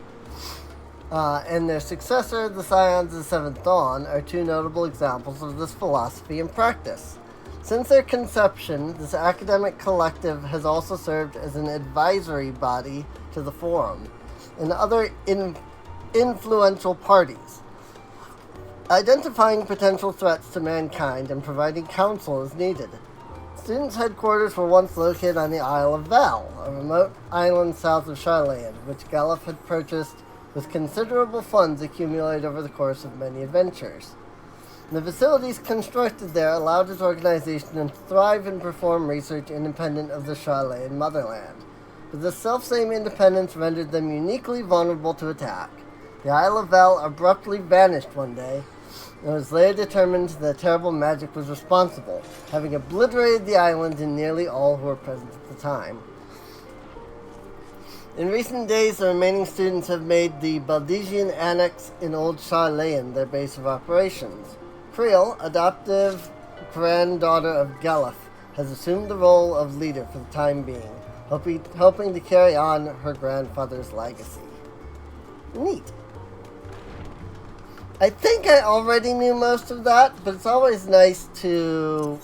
and their successor, the Scions of the Seventh Dawn, are two notable examples of this philosophy in practice. Since their conception, this academic collective has also served as an advisory body to the Forum and other influential parties, identifying potential threats to mankind and providing counsel as needed. Students' headquarters were once located on the Isle of Val, a remote island south of Charlayan, which Galef had purchased with considerable funds accumulated over the course of many adventures. The facilities constructed there allowed his organization to thrive and perform research independent of the Charlayan motherland, but this selfsame independence rendered them uniquely vulnerable to attack. The Isle of Val abruptly vanished one day, and it was later determined that terrible magic was responsible, having obliterated the island and nearly all who were present at the time. In recent days, the remaining students have made the Baldesian Annex in Old Charlayan their base of operations. Creel, adoptive granddaughter of Galef, has assumed the role of leader for the time being, helping to carry on her grandfather's legacy. Neat. I think I already knew most of that, but it's always nice to,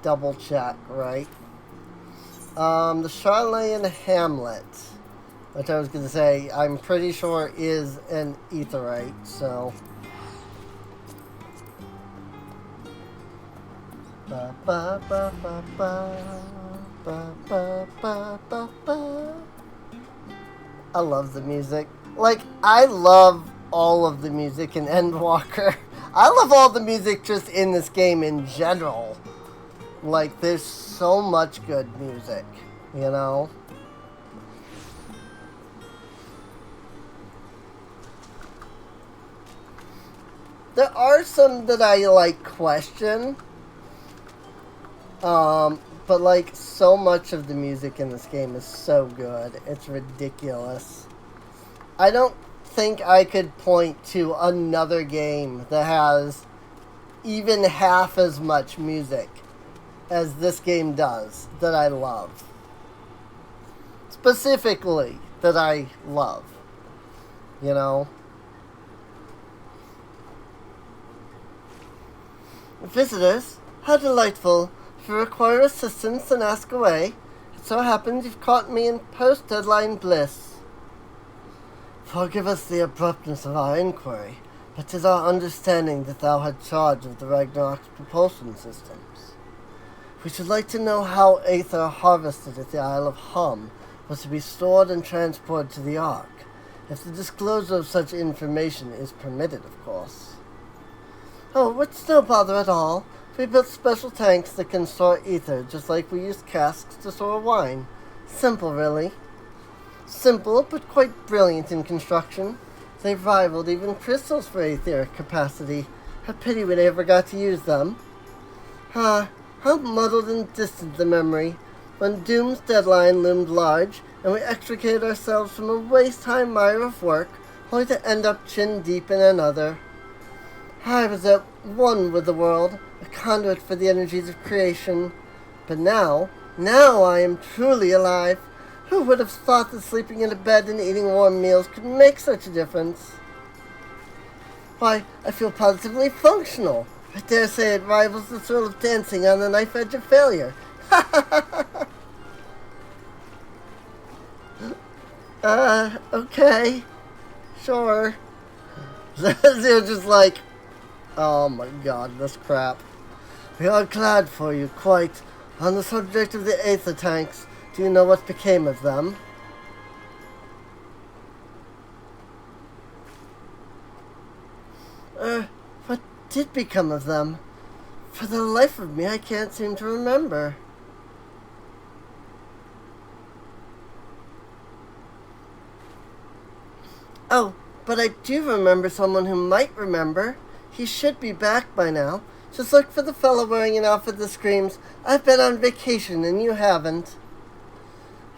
double check, right? The Charlayan Hamlet, which I was going to say, I'm pretty sure is an aetheryte, so... Ba, ba, ba, ba, ba, ba, ba, ba, ba, ba. I love the music. I love all of the music in Endwalker. I love all the music just in this game in general. There's so much good music, There are some that I, question. But like, so much of the music in this game is so good. It's ridiculous. I don't think I could point to another game that has even half as much music as this game does that I love. Specifically, that I love. You know? Visitors, how delightful. If you require assistance, then ask away. It so happens you've caught me in post-deadline bliss. Forgive us the abruptness of our inquiry, but 'tis our understanding that thou had charge of the Ragnarok's propulsion systems. We should like to know how Aether harvested at the Isle of Hum was to be stored and transported to the Ark, if the disclosure of such information is permitted, of course. Oh, it's no bother at all. We built special tanks that can store ether, just like we use casks to store wine. Simple, really. Simple, but quite brilliant in construction. They've rivaled even crystals for etheric capacity. A pity we never got to use them. How muddled and distant the memory. When Doom's deadline loomed large, and we extricated ourselves from a waist-high mire of work, only to end up chin-deep in another. I was at one with the world, a conduit for the energies of creation. But now I am truly alive. Who would have thought that sleeping in a bed and eating warm meals could make such a difference? Why, I feel positively functional. I dare say it rivals the thrill of dancing on the knife edge of failure. Okay. Sure. They're just like, oh my god, this crap. We are glad for you, quite. On the subject of the Aether tanks, do you know what became of them? What did become of them? For the life of me, I can't seem to remember. Oh, but I do remember someone who might remember. He should be back by now. Just look for the fellow wearing an outfit that screams, "I've been on vacation and you haven't."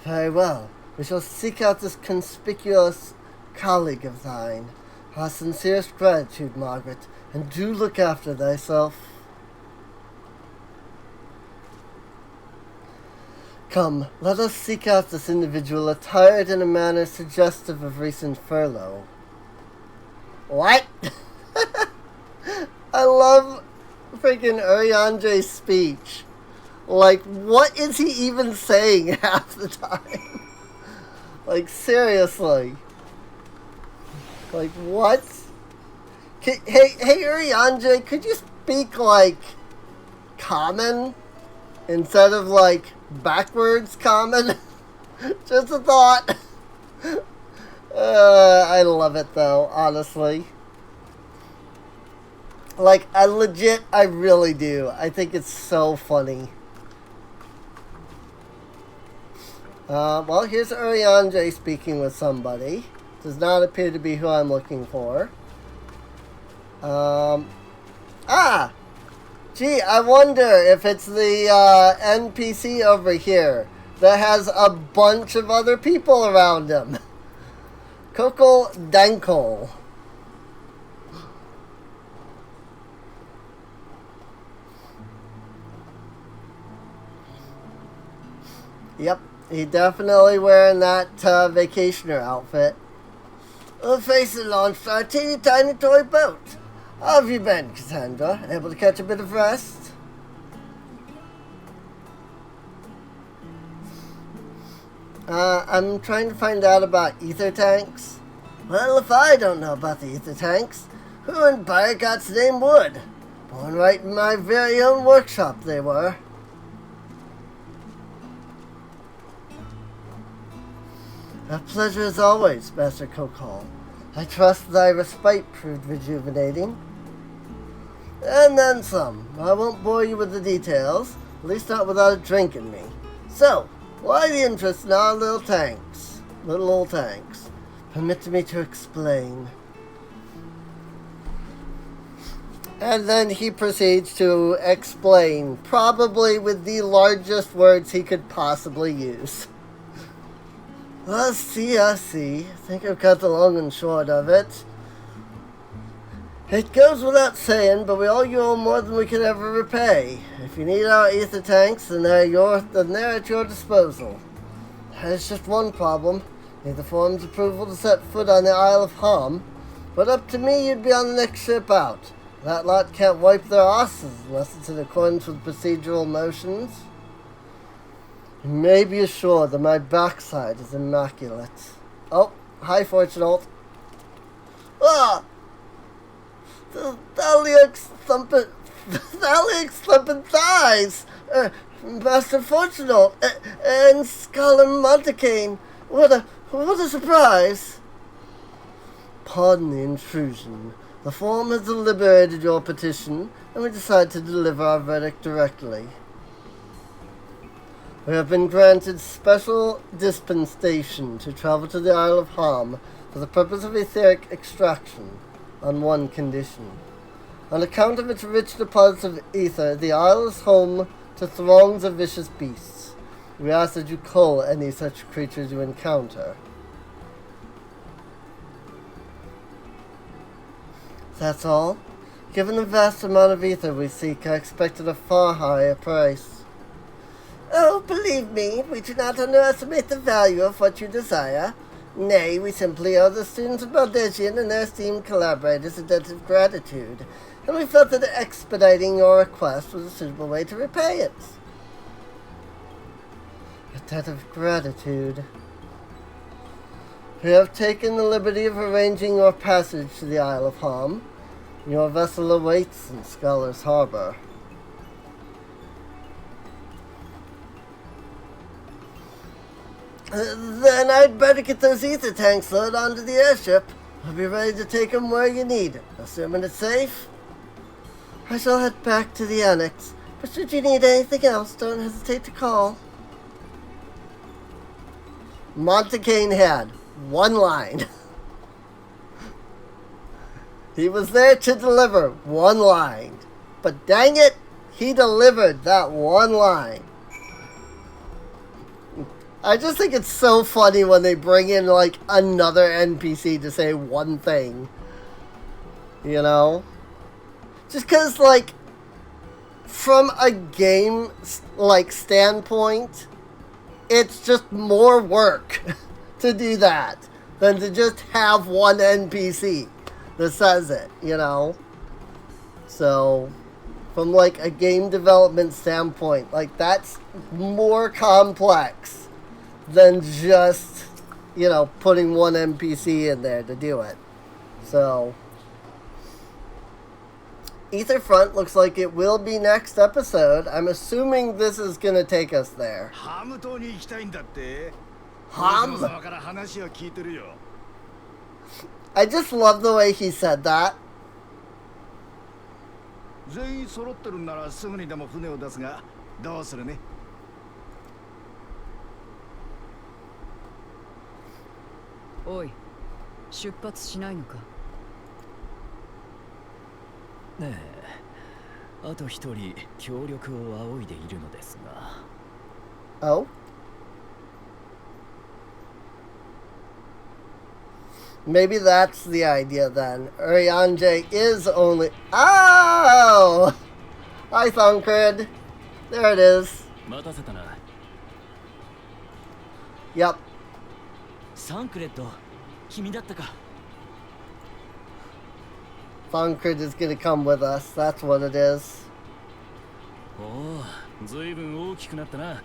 Very well. We shall seek out this conspicuous colleague of thine. Our sincerest gratitude, Margaret, and do look after thyself. Come, let us seek out this individual attired in a manner suggestive of recent furlough. What? I love freaking Urianje's speech. Like, what is he even saying half the time? Like, seriously. Like, what? Hey, Urianje, could you speak, like, common instead of, like, backwards common? Just a thought. I love it, though, honestly. Like, I really do. I think it's so funny. Well, here's Urianje speaking with somebody. Does not appear to be who I'm looking for. Gee, I wonder if it's the NPC over here that has a bunch of other people around him. Kokol Dankol. Yep, he definitely wearing that vacationer outfit. We'll face it, launched our teeny tiny toy boat. How have you been, Kassandra? Able to catch a bit of rest? I'm trying to find out about ether tanks. Well, if I don't know about the ether tanks, who in Buyer God's name would? Born right in my very own workshop they were. A pleasure as always, Master Kokol. I trust thy respite proved rejuvenating. And then some. I won't bore you with the details, at least not without a drink in me. So, why the interest in our little tanks? Little old tanks. Permit me to explain. And then he proceeds to explain, probably with the largest words he could possibly use. I see. I think I've got the long and short of it. It goes without saying, but we all owe more than we could ever repay. If you need our ether tanks, then they're at your disposal. There's just one problem. Need the Forum's approval to set foot on the Isle of Ham. But up to me, you'd be on the next ship out. That lot can't wipe their asses unless it's in accordance with procedural motions. You may be assured that my backside is immaculate. Oh, hi, Fortunault. Ah! Thalia's thumping thighs! Master Fortunault and Scholar Montacane. What a surprise! Pardon the intrusion. The Forum has deliberated your petition, and we decide to deliver our verdict directly. We have been granted special dispensation to travel to the Isle of Ham for the purpose of etheric extraction, on one condition. On account of its rich deposits of ether, the isle is home to throngs of vicious beasts. We ask that you cull any such creatures you encounter. That's all. Given the vast amount of ether we seek, I expected a far higher price. Oh, believe me, we do not underestimate the value of what you desire. Nay, we simply owe the students of Baldesion and their esteemed collaborators a debt of gratitude, and we felt that expediting your request was a suitable way to repay it. A debt of gratitude. We have taken the liberty of arranging your passage to the Isle of Ham. Your vessel awaits in Scholar's Harbor. Then I'd better get those ether tanks loaded onto the airship. I'll be ready to take them where you need. Assuming it's safe, I shall head back to the annex. But should you need anything else, don't hesitate to call. Montacane had one line. He was there to deliver one line. But dang it, he delivered that one line. I just think it's so funny when they bring in, like, another NPC to say one thing. You know? Just because, like, from a game, like, standpoint, it's just more work to do that than to just have one NPC that says it, you know? So, from, like, a game development standpoint, like, that's more complex than just, you know, putting one NPC in there to do it. So, Etherfront looks like it will be next episode. I'm assuming this is going to take us there. Ham? I just love the way he said that.
おい、出発しないのか。
ねえ、あと一人協力を仰いでいるのですが。
Oh? Maybe that's the idea then. Urianger is only... Oh! Hi, Thunkred. There it is. Yep.
サンクレット、君だったか。
Thunkred is gonna come with us. That's what it is.
おお、ずいぶん大きくなったな。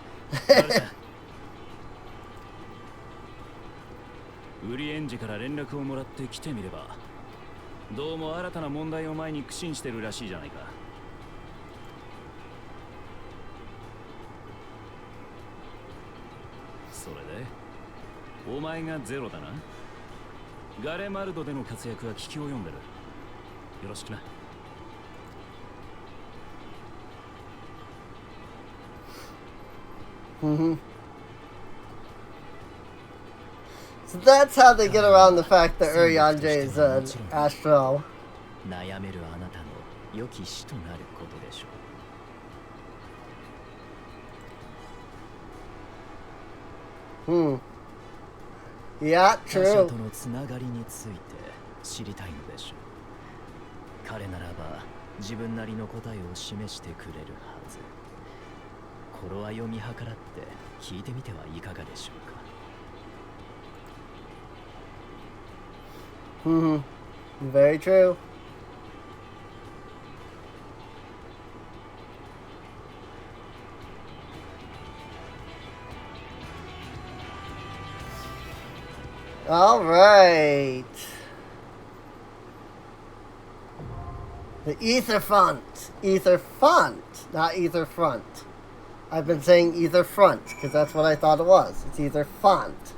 ウリエンジから連絡をもらって来てみれば、どうも新たな問題を前に苦心してるらしいじゃないか。それで、お前がゼロだな。ガレマルドでの活躍は聞きを読んでる。よろしくな。
Mm-hmm. So that's how they get around the fact that Urianger is an astro.
悩めるあなたの良き師となることでしょ
う。Yeah,
他者
true.
とのつながりについて知りたいのでしょう。彼ならば自分なりの答えを示してくれるはず。頃合いを見計らって聞いてみてはいかがでしょうか。
Very true. All right. The Ether Font. Ether Font, not Ether Front. I've been saying Ether Front because that's what I thought it was. It's Ether Font.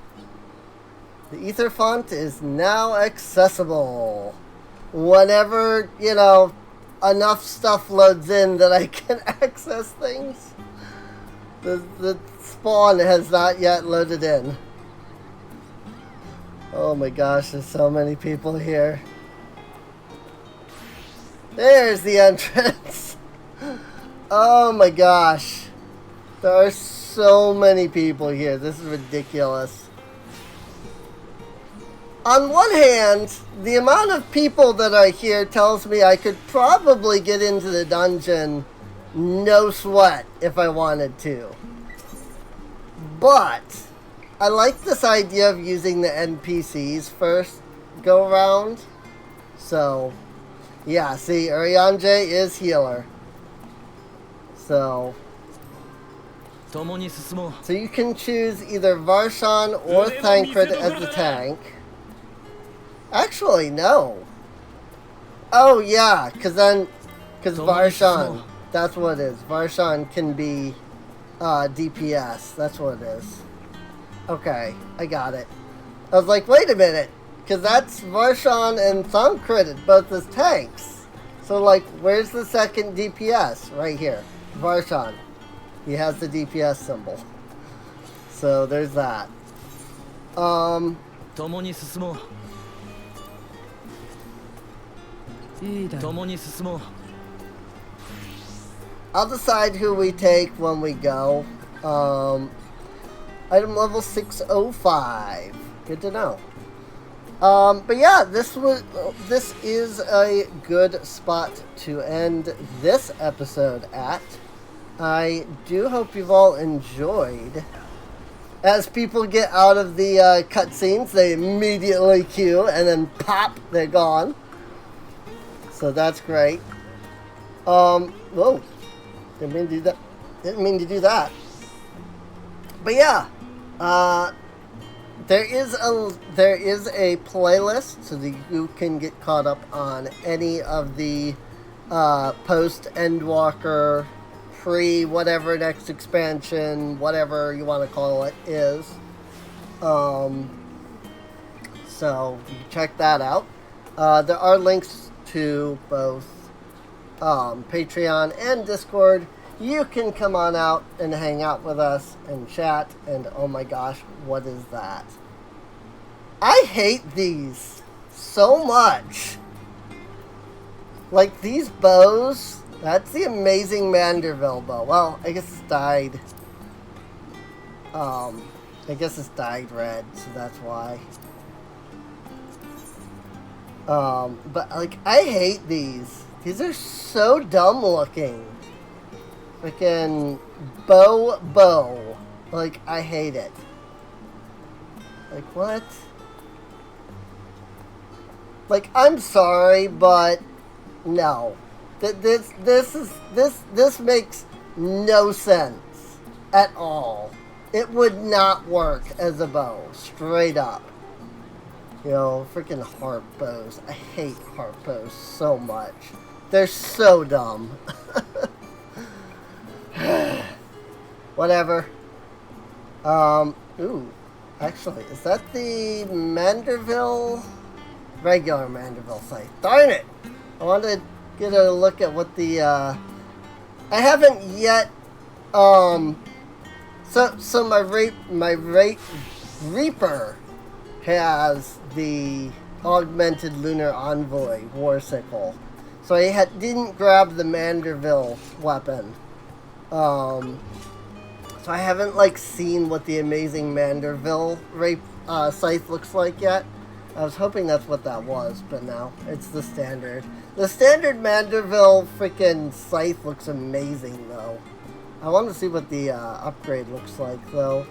The Ether Font is now accessible. Whenever, enough stuff loads in that I can access things. The spawn has not yet loaded in. Oh my gosh, there's so many people here. There's the entrance. Oh my gosh. There are so many people here. This is ridiculous. On one hand, the amount of people that are here tells me I could probably get into the dungeon no sweat if I wanted to. But I like this idea of using the NPCs first go around. So, yeah, see, Urianger is healer. So you can choose either Varshan or Thancred as the tank. Actually, no. Oh, yeah, because Varshan, that's what it is. Varshan can be DPS. That's what it is. Okay, I got it. I was like, wait a minute, because that's Varshan and Thancred both as tanks. So, like, where's the second DPS? Right here. Varshan. He has the DPS symbol. So, there's that. I'll decide who we take when we go. Item level 605. Good to know. But yeah, this is a good spot to end this episode at. I do hope you've all enjoyed. As people get out of the cutscenes, they immediately queue and then pop, they're gone. So that's great. Whoa. Didn't mean to do that. Didn't mean to do that. But yeah, there is a playlist so that you can get caught up on any of the post Endwalker, pre whatever next expansion, whatever you want to call it is. So you can check that out. There are links to both Patreon and Discord. You can come on out and hang out with us and chat. And oh my gosh, what is that? I hate these so much. Like these bows, that's the amazing Manderville bow. Well, I guess it's dyed. I guess it's dyed red, so that's why. But like, I hate these. These are so dumb looking. Freaking bow. Like, I hate it. Like, what? Like, I'm sorry, but no. This makes no sense at all. It would not work as a bow, straight up. You know, freaking harp bows. I hate harp bows so much. They're so dumb. Whatever. Ooh. Actually, is that the Manderville? Regular Manderville site. Darn it! I wanted to get a look at what the, I haven't yet, so my Reaper has the Augmented Lunar Envoy War Sickle. So I didn't grab the Manderville weapon. So I haven't like seen what the amazing Manderville scythe looks like yet. I was hoping that's what that was, but no, it's the standard. The standard Manderville freaking scythe looks amazing though. I want to see what the upgrade looks like though.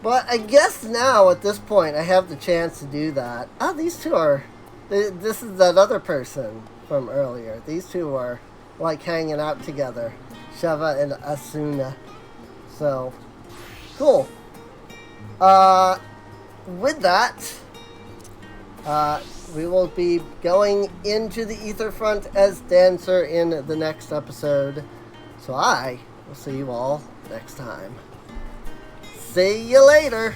But I guess now at this point I have the chance to do that. Ah, these two are... This is that other person from earlier. These two are like hanging out together. Sheva and Asuna. So, cool. With that, we will be going into the Etherfront as Dancer in the next episode. So I will see you all next time. See you later.